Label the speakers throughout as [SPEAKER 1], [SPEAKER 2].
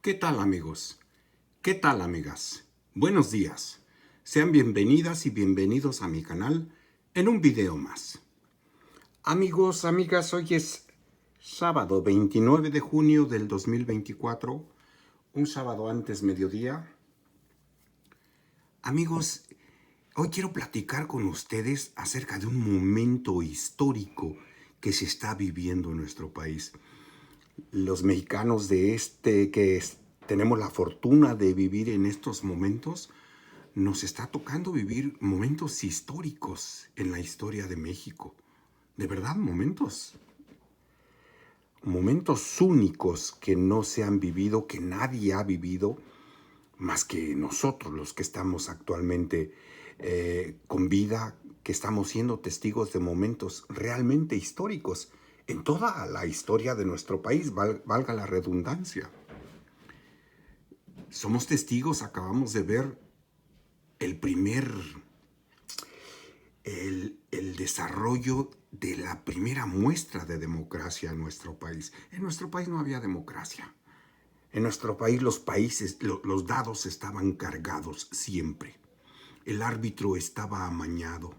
[SPEAKER 1] ¿Qué tal, amigos? ¿Qué tal, amigas? Buenos días. Sean bienvenidas y bienvenidos a mi canal en un video más. Amigos, amigas, hoy es sábado 29 de junio del 2024, un sábado antes mediodía. Amigos, hoy quiero platicar con ustedes acerca de un momento histórico que se está viviendo en nuestro país. Los mexicanos tenemos la fortuna de vivir en estos momentos, nos está tocando vivir momentos históricos en la historia de México. De verdad, momentos únicos que no se han vivido, que nadie ha vivido, más que nosotros los que estamos actualmente con vida, que estamos siendo testigos de momentos realmente históricos en toda la historia de nuestro país, valga la redundancia. Somos testigos, acabamos de ver el desarrollo de la primera muestra de democracia en nuestro país. En nuestro país no había democracia. En nuestro país los dados estaban cargados siempre. El árbitro estaba amañado.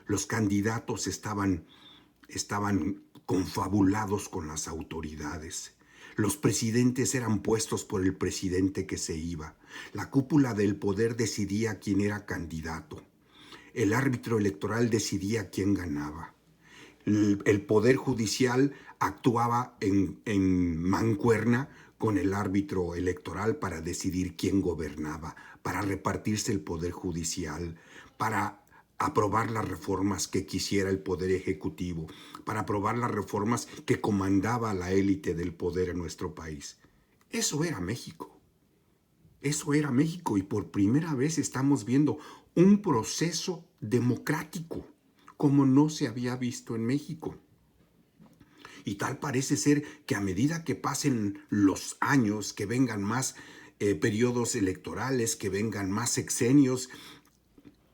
[SPEAKER 1] Los candidatos estaban confabulados con las autoridades. Los presidentes eran puestos por el presidente que se iba. La cúpula del poder decidía quién era candidato. El árbitro electoral decidía quién ganaba. El poder judicial actuaba en mancuerna con el árbitro electoral para decidir quién gobernaba, para repartirse el poder judicial, para aprobar las reformas que quisiera el poder ejecutivo, para aprobar las reformas que comandaba la élite del poder en nuestro país. Eso era México. Eso era México, y por primera vez estamos viendo un proceso democrático como no se había visto en México. Y tal parece ser que a medida que pasen los años, que vengan más periodos electorales, que vengan más sexenios,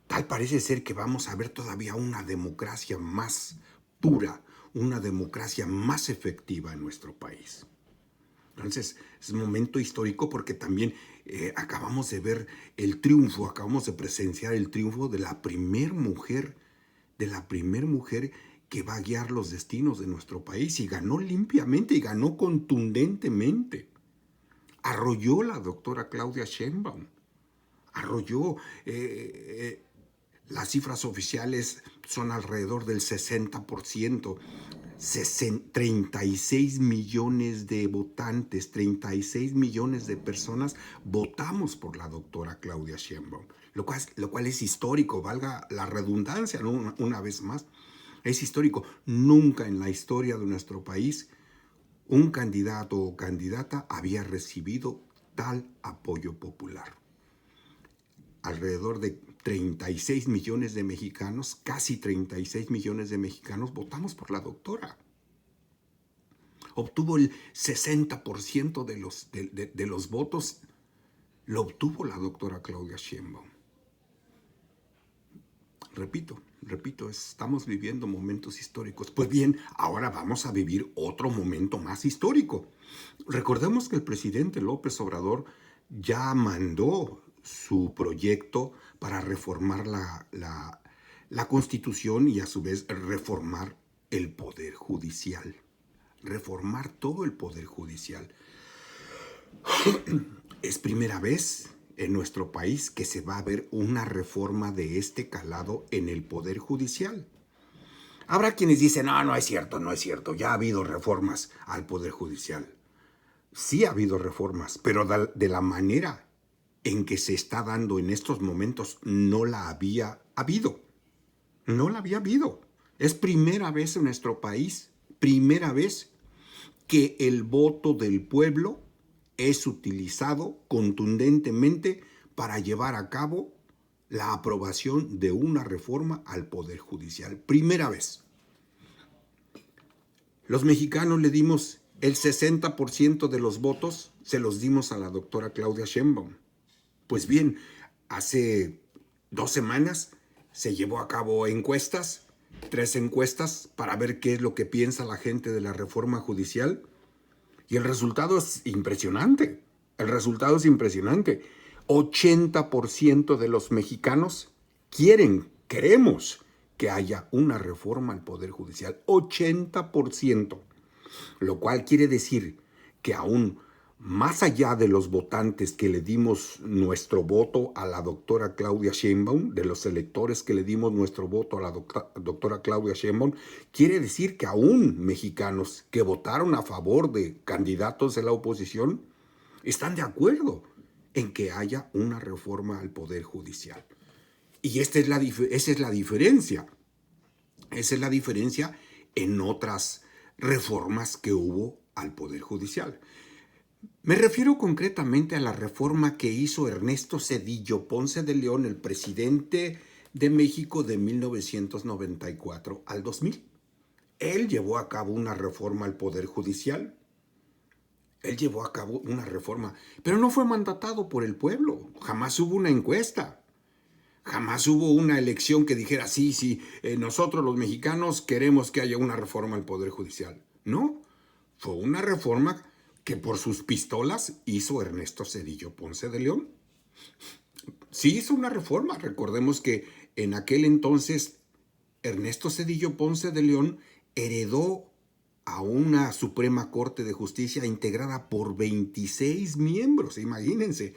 [SPEAKER 1] tal parece ser que vamos a ver todavía una democracia más pura, una democracia más efectiva en nuestro país. Entonces, es un momento histórico porque también acabamos de ver el triunfo, acabamos de presenciar el triunfo de la primer mujer que va a guiar los destinos de nuestro país, y ganó limpiamente y ganó contundentemente. Arrolló la doctora Claudia Sheinbaum. Arrolló. Las cifras oficiales son alrededor del 60%. 36 millones de votantes, 36 millones de personas votamos por la doctora Claudia Sheinbaum, lo cual es histórico, valga la redundancia, ¿no? Una vez más, es histórico. Nunca en la historia de nuestro país un candidato o candidata había recibido tal apoyo popular. Alrededor de 36 millones de mexicanos, casi 36 millones de mexicanos, votamos por la doctora. Obtuvo el 60% de los votos, lo obtuvo la doctora Claudia Sheinbaum. Repito, estamos viviendo momentos históricos. Pues bien, ahora vamos a vivir otro momento más histórico. Recordemos que el presidente López Obrador ya mandó su proyecto para reformar la Constitución y a su vez reformar el Poder Judicial. Reformar todo el Poder Judicial. Es primera vez en nuestro país que se va a ver una reforma de este calado en el Poder Judicial. Habrá quienes dicen, no es cierto, ya ha habido reformas al Poder Judicial. Sí ha habido reformas, pero de la manera en que se está dando en estos momentos no la había habido. No la había habido. Es primera vez en nuestro país, primera vez que el voto del pueblo es utilizado contundentemente para llevar a cabo la aprobación de una reforma al Poder Judicial. Primera vez. Los mexicanos le dimos el 60% de los votos, se los dimos a la doctora Claudia Sheinbaum. Pues bien, hace 2 semanas se llevó a cabo 3 encuestas para ver qué es lo que piensa la gente de la reforma judicial, y el resultado es impresionante. El resultado es impresionante. 80% de los mexicanos queremos que haya una reforma al Poder Judicial. 80%. Lo cual quiere decir que aún más allá de los votantes que le dimos nuestro voto a la doctora Claudia Sheinbaum, de los electores que le dimos nuestro voto a la doctora Claudia Sheinbaum, quiere decir que aún mexicanos que votaron a favor de candidatos de la oposición están de acuerdo en que haya una reforma al Poder Judicial. Y esa es la diferencia. Esa es la diferencia en otras reformas que hubo al Poder Judicial. Me refiero concretamente a la reforma que hizo Ernesto Zedillo Ponce de León, el presidente de México de 1994 al 2000. Él llevó a cabo una reforma al Poder Judicial. Él llevó a cabo una reforma, pero no fue mandatado por el pueblo. Jamás hubo una encuesta. Jamás hubo una elección que dijera, sí, nosotros los mexicanos queremos que haya una reforma al Poder Judicial. No, fue una reforma que por sus pistolas hizo Ernesto Zedillo Ponce de León. Sí hizo una reforma. Recordemos que en aquel entonces Ernesto Zedillo Ponce de León heredó a una Suprema Corte de Justicia integrada por 26 miembros, imagínense.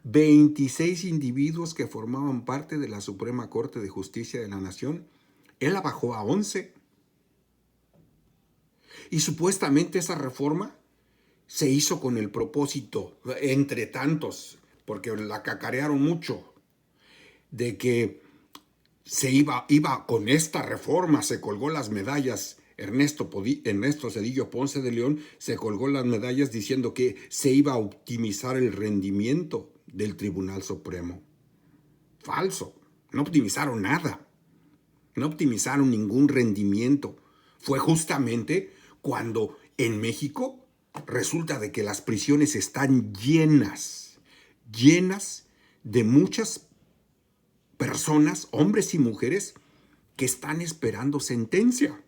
[SPEAKER 1] 26 individuos que formaban parte de la Suprema Corte de Justicia de la Nación. Él la bajó a 11. Y supuestamente esa reforma se hizo con el propósito, entre tantos, porque la cacarearon mucho, de que se iba con esta reforma, se colgó las medallas. Ernesto Zedillo Ponce de León se colgó las medallas diciendo que se iba a optimizar el rendimiento del Tribunal Supremo. Falso. No optimizaron nada. No optimizaron ningún rendimiento. Fue justamente cuando en México resulta de que las prisiones están llenas de muchas personas, hombres y mujeres, que están esperando sentencia.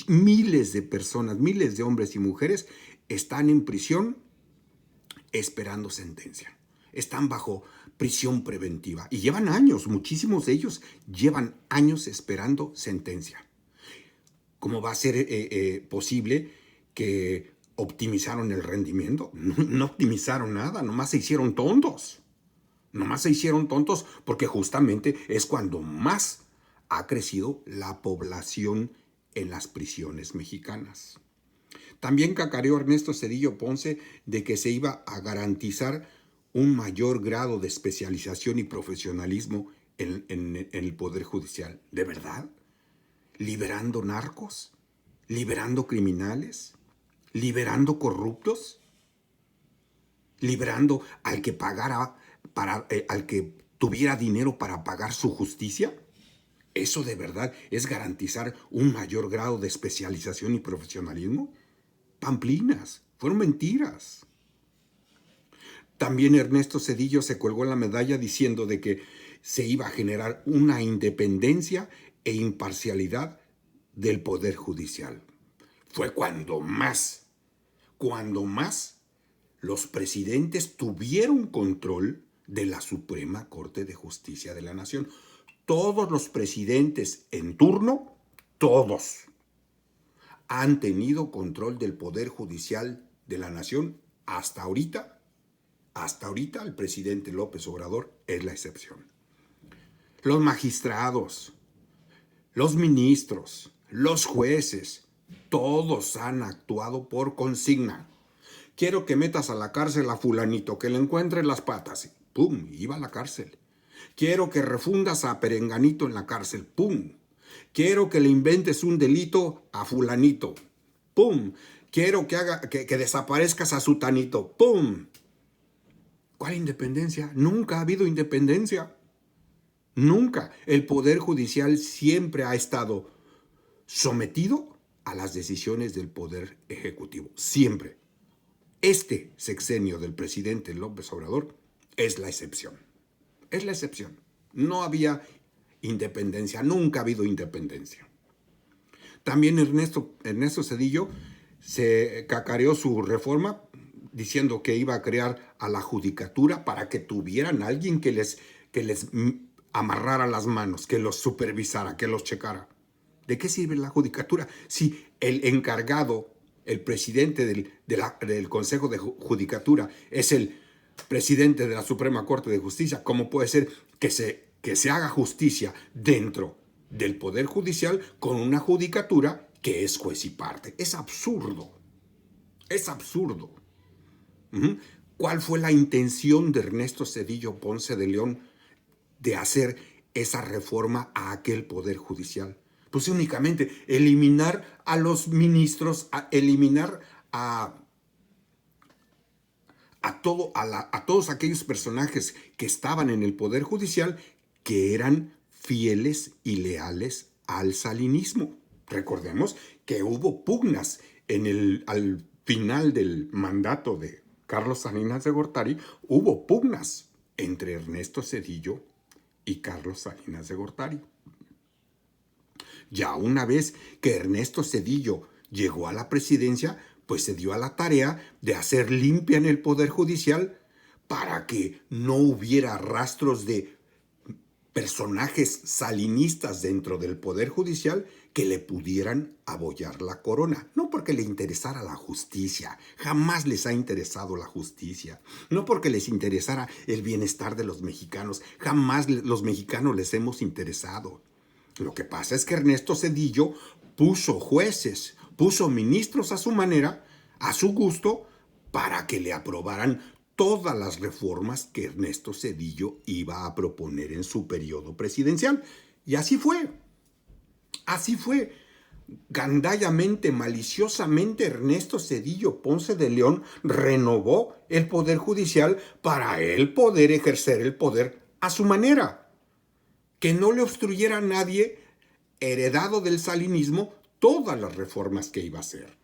[SPEAKER 1] Miles de personas, miles de hombres y mujeres están en prisión esperando sentencia. Están bajo prisión preventiva y llevan años, muchísimos de ellos llevan años esperando sentencia. ¿Cómo va a ser posible que optimizaron el rendimiento? No optimizaron nada, nomás se hicieron tontos. Porque justamente es cuando más ha crecido la población en las prisiones mexicanas. También cacareó Ernesto Zedillo Ponce de que se iba a garantizar un mayor grado de especialización y profesionalismo en el Poder Judicial. ¿De verdad? ¿Liberando narcos? ¿Liberando criminales? ¿Liberando corruptos? ¿Liberando al que pagara al que tuviera dinero para pagar su justicia? ¿Eso de verdad es garantizar un mayor grado de especialización y profesionalismo? Pamplinas, fueron mentiras. También Ernesto Zedillo se colgó la medalla diciendo de que se iba a generar una independencia e imparcialidad del Poder Judicial. Fue cuando más los presidentes tuvieron control de la Suprema Corte de Justicia de la Nación. Todos los presidentes en turno, todos, han tenido control del Poder Judicial de la Nación hasta ahorita. Hasta ahorita el presidente López Obrador es la excepción. Los magistrados, los ministros, los jueces, todos han actuado por consigna. Quiero que metas a la cárcel a fulanito, que le encuentres las patas. ¡Pum! Iba a la cárcel. Quiero que refundas a perenganito en la cárcel. ¡Pum! Quiero que le inventes un delito a fulanito. ¡Pum! Quiero que desaparezcas a sutanito. ¡Pum! ¿Cuál independencia? Nunca ha habido independencia. Nunca. El Poder Judicial siempre ha estado sometido a las decisiones del Poder Ejecutivo. Siempre. Este sexenio del presidente López Obrador es la excepción. Es la excepción. No había independencia, nunca ha habido independencia. También Ernesto Zedillo se cacareó su reforma diciendo que iba a crear a la judicatura para que tuvieran alguien que les amarrara las manos, que los supervisara, que los checara. ¿De qué sirve la judicatura? Si el encargado, el presidente del Consejo de Judicatura es el presidente de la Suprema Corte de Justicia, ¿cómo puede ser que se haga justicia dentro del Poder Judicial con una judicatura que es juez y parte? Es absurdo. Es absurdo. ¿Cuál fue la intención de Ernesto Zedillo Ponce de León de hacer esa reforma a aquel Poder Judicial? Pues únicamente eliminar a los ministros, eliminar a todos aquellos personajes que estaban en el Poder Judicial que eran fieles y leales al salinismo. Recordemos que hubo pugnas al final del mandato de Carlos Salinas de Gortari, hubo pugnas entre Ernesto Zedillo y Carlos Salinas de Gortari. Ya una vez que Ernesto Zedillo llegó a la presidencia, pues se dio a la tarea de hacer limpia en el Poder Judicial para que no hubiera rastros de personajes salinistas dentro del Poder Judicial que le pudieran abollar la corona. No porque le interesara la justicia, jamás les ha interesado la justicia. No porque les interesara el bienestar de los mexicanos, jamás los mexicanos les hemos interesado. Lo que pasa es que Ernesto Zedillo puso jueces, puso ministros a su manera, a su gusto, para que le aprobaran todas las reformas que Ernesto Zedillo iba a proponer en su periodo presidencial. Y así fue. Así fue. Gandallamente, maliciosamente, Ernesto Zedillo Ponce de León renovó el Poder Judicial para él poder ejercer el poder a su manera. Que no le obstruyera a nadie, heredado del salinismo, todas las reformas que iba a hacer.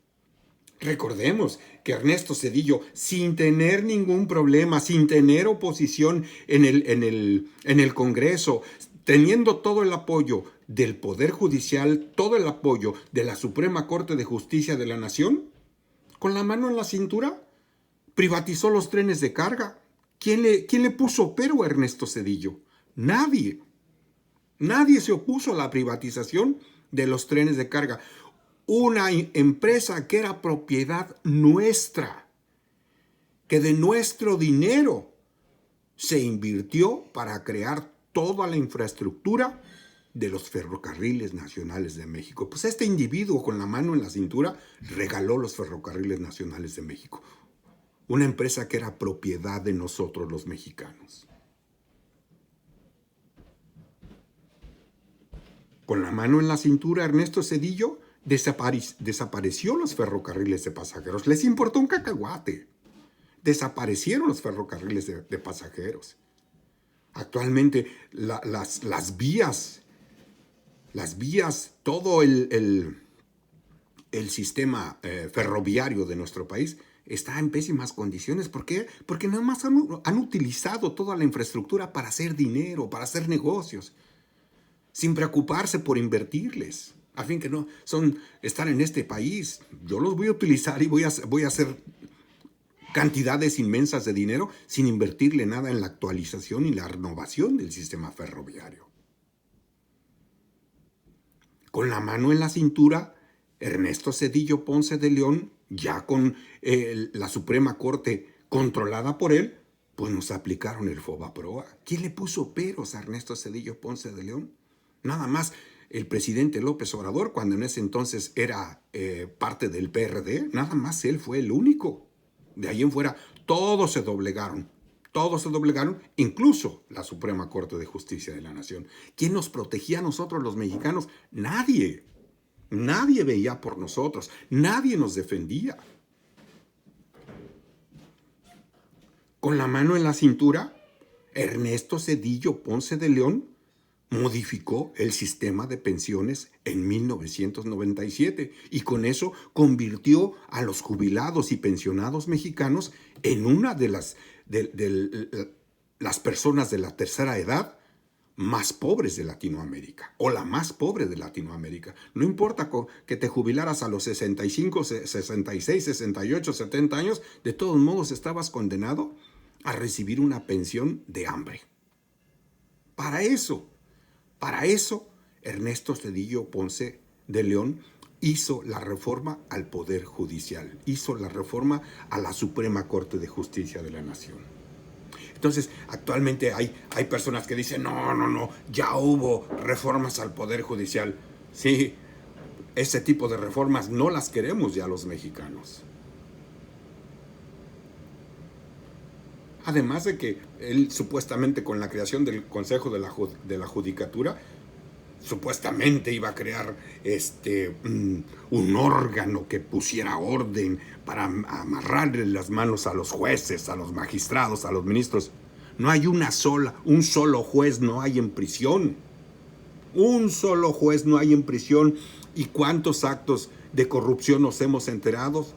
[SPEAKER 1] Recordemos que Ernesto Zedillo, sin tener ningún problema, sin tener oposición en el Congreso, teniendo todo el apoyo del Poder Judicial, todo el apoyo de la Suprema Corte de Justicia de la Nación, con la mano en la cintura, privatizó los trenes de carga. ¿Quién le puso pero a Ernesto Zedillo? Nadie. Nadie se opuso a la privatización de los trenes de carga. Una empresa que era propiedad nuestra, que de nuestro dinero se invirtió para crear toda la infraestructura de los ferrocarriles nacionales de México. Pues este individuo con la mano en la cintura regaló los ferrocarriles nacionales de México. Una empresa que era propiedad de nosotros los mexicanos. Con la mano en la cintura, Ernesto Zedillo desapareció los ferrocarriles de pasajeros. Les importó un cacahuate. Desaparecieron los ferrocarriles de pasajeros. Actualmente las vías, todo el sistema ferroviario de nuestro país está en pésimas condiciones. ¿Por qué? Porque nada más han utilizado toda la infraestructura para hacer dinero, para hacer negocios, sin preocuparse por invertirles. A fin que no están en este país. Yo los voy a utilizar y voy a hacer cantidades inmensas de dinero sin invertirle nada en la actualización y la renovación del sistema ferroviario. Con la mano en la cintura, Ernesto Zedillo Ponce de León, ya con la Suprema Corte controlada por él, pues nos aplicaron el FOBAPROA. ¿Quién le puso peros a Ernesto Zedillo Ponce de León? Nada más el presidente López Obrador, cuando en ese entonces era parte del PRD, nada más él fue el único. De ahí en fuera, todos se doblegaron, incluso la Suprema Corte de Justicia de la Nación. ¿Quién nos protegía a nosotros los mexicanos? Nadie. Nadie veía por nosotros, nadie nos defendía. Con la mano en la cintura, Ernesto Zedillo Ponce de León modificó el sistema de pensiones en 1997 y con eso convirtió a los jubilados y pensionados mexicanos en una de las personas de la tercera edad más pobres de Latinoamérica, o la más pobre de Latinoamérica. No importa que te jubilaras a los 65, 66, 68, 70 años, de todos modos estabas condenado a recibir una pensión de hambre. Para eso, Ernesto Zedillo Ponce de León hizo la reforma al Poder Judicial, hizo la reforma a la Suprema Corte de Justicia de la Nación. Entonces, actualmente hay personas que dicen, no, ya hubo reformas al Poder Judicial. Sí, ese tipo de reformas no las queremos ya los mexicanos. Además de que él supuestamente con la creación del Consejo de la Judicatura, supuestamente iba a crear un órgano que pusiera orden para amarrarle las manos a los jueces, a los magistrados, a los ministros. No hay un solo juez no hay en prisión. Un solo juez no hay en prisión. ¿Y cuántos actos de corrupción nos hemos enterado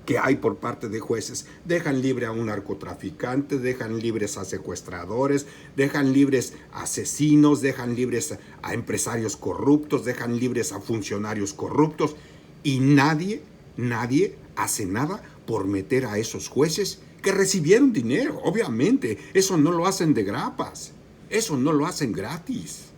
[SPEAKER 1] que hay por parte de jueces? Dejan libre a un narcotraficante, dejan libres a secuestradores, dejan libres a asesinos, dejan libres a empresarios corruptos, dejan libres a funcionarios corruptos, y nadie hace nada por meter a esos jueces que recibieron dinero. Obviamente, eso no lo hacen de grapas, eso no lo hacen gratis.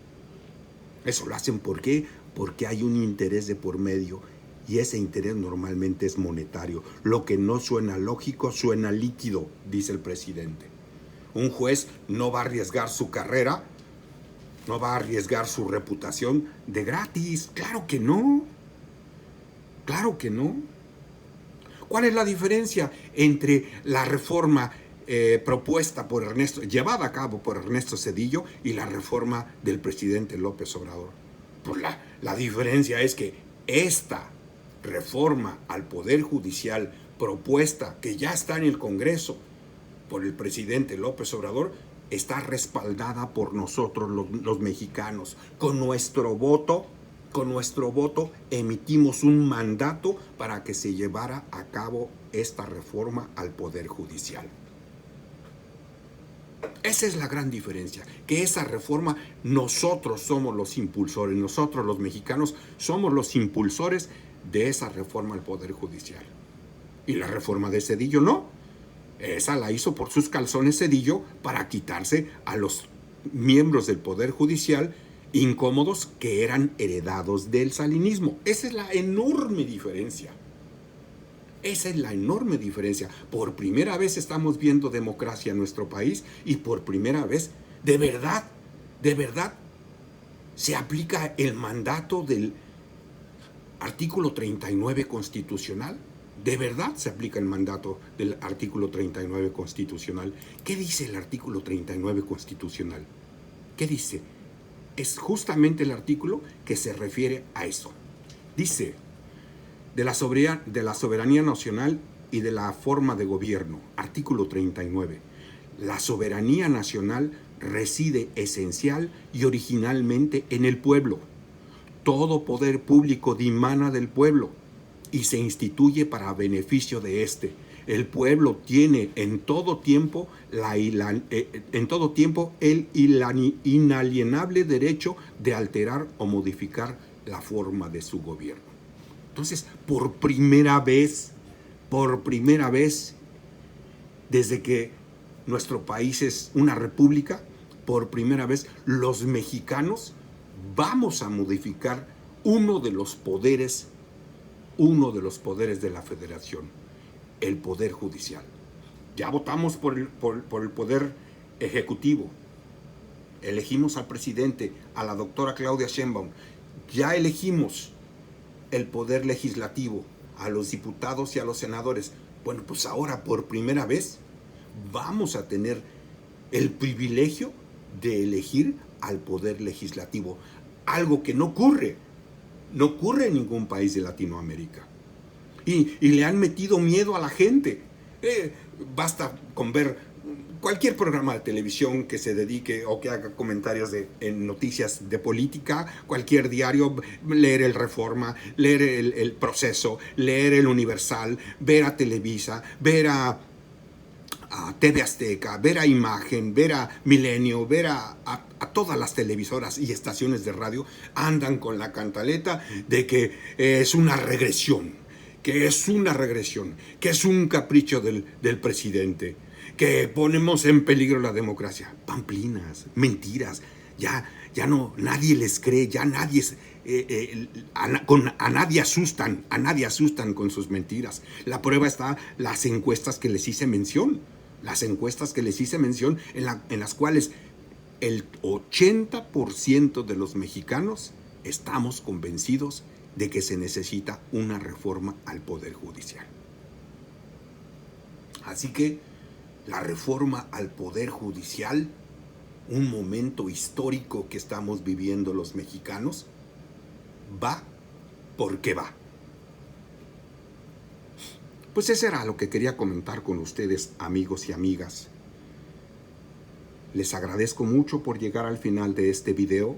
[SPEAKER 1] Eso lo hacen ¿por qué? Porque hay un interés de por medio. Y ese interés normalmente es monetario. Lo que no suena lógico, suena líquido, dice el presidente. Un juez no va a arriesgar su carrera, no va a arriesgar su reputación de gratis. Claro que no. Claro que no. ¿Cuál es la diferencia entre la reforma propuesta por llevada a cabo por Ernesto Zedillo y la reforma del presidente López Obrador? Pues la diferencia es que esta reforma al Poder Judicial propuesta, que ya está en el Congreso por el presidente López Obrador, está respaldada por nosotros los mexicanos. Con nuestro voto emitimos un mandato para que se llevara a cabo esta reforma al Poder Judicial. Esa es la gran diferencia, que esa reforma nosotros somos los impulsores, nosotros los mexicanos somos los impulsores de esa reforma al Poder Judicial. Y la reforma de Zedillo no. Esa la hizo por sus calzones Zedillo para quitarse a los miembros del Poder Judicial incómodos que eran heredados del salinismo. Esa es la enorme diferencia. Esa es la enorme diferencia. Por primera vez estamos viendo democracia en nuestro país y por primera vez, de verdad, se aplica el mandato del artículo 39 constitucional. De verdad se aplica el mandato del artículo 39 constitucional. ¿Qué dice el artículo 39 constitucional? ¿Qué dice? Es justamente el artículo que se refiere a eso. Dice, de la soberanía nacional y de la forma de gobierno. Artículo 39. La soberanía nacional reside esencial y originalmente en el pueblo. Todo poder público dimana del pueblo y se instituye para beneficio de éste. El pueblo tiene en todo tiempo el inalienable derecho de alterar o modificar la forma de su gobierno. Entonces, por primera vez, desde que nuestro país es una república, por primera vez los mexicanos vamos a modificar uno de los poderes de la federación, el Poder Judicial. Ya votamos por el Poder Ejecutivo, elegimos al presidente, a la doctora Claudia Sheinbaum, ya elegimos el Poder Legislativo, a los diputados y a los senadores. Bueno, pues ahora por primera vez vamos a tener el privilegio de elegir al Poder Legislativo, algo que no ocurre en ningún país de Latinoamérica. Y le han metido miedo a la gente. Basta con ver cualquier programa de televisión que se dedique o que haga comentarios en noticias de política, cualquier diario, leer el Reforma, leer el Proceso, leer el Universal, ver a Televisa, ver a a TV Azteca, ver a Imagen, ver a Milenio, ver a todas las televisoras y estaciones de radio, andan con la cantaleta de que es una regresión, que es una regresión, que es un capricho del presidente, que ponemos en peligro la democracia. Pamplinas, mentiras, ya no, nadie les cree, ya nadie a nadie asustan con sus mentiras. La prueba está las encuestas que les hice mención, en las cuales el 80% de los mexicanos estamos convencidos de que se necesita una reforma al Poder Judicial. Así que la reforma al Poder Judicial, un momento histórico que estamos viviendo los mexicanos, va porque va. Pues eso era lo que quería comentar con ustedes, amigos y amigas. Les agradezco mucho por llegar al final de este video.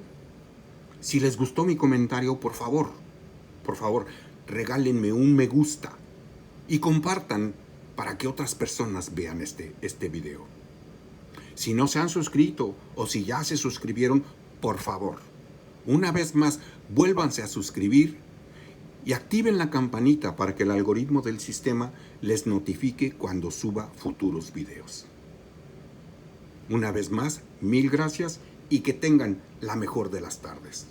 [SPEAKER 1] Si les gustó mi comentario, por favor, regálenme un me gusta y compartan para que otras personas vean este video. Si no se han suscrito o si ya se suscribieron, por favor, una vez más, vuélvanse a suscribir y activen la campanita para que el algoritmo del sistema les notifique cuando suba futuros videos. Una vez más, mil gracias y que tengan la mejor de las tardes.